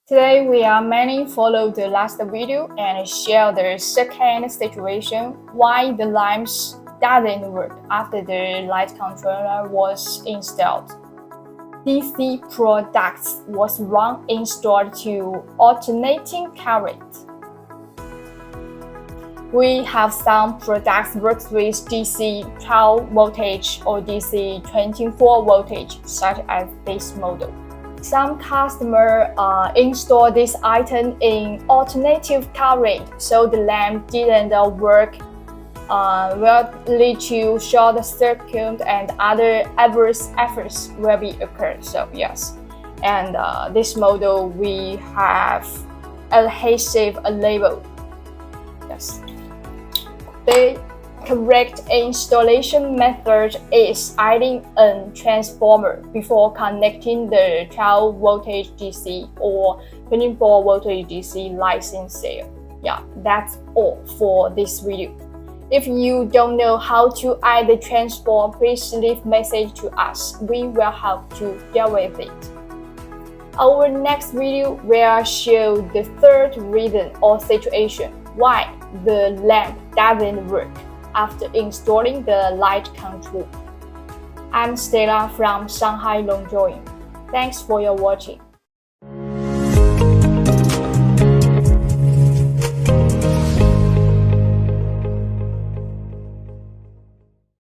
Today we are mainly follow the last video and share the second situation why the lamps doesn't work after the light controller was installed. DC products was wrong installed to alternating current. We have some products works with DC 12 voltage or DC 24 voltage, such as this model. Some customers install this item in alternative current, so the lamp didn't work, will lead to short circuit and other adverse effects will be occurred. So yes, and this model we have adhesive label. Yes. The correct installation method is adding a transformer before connecting the 12 voltage DC or 24 voltage DC lights in cell. Yeah, that's all for this video. If you don't know how to add the transformer, please leave message to us. We will help to deal with it. Our next video will show the third reason or situation why the lamp doesn't work after installing the light control. I'm Stella from Shanghai LongJoin. Thanks for your watching.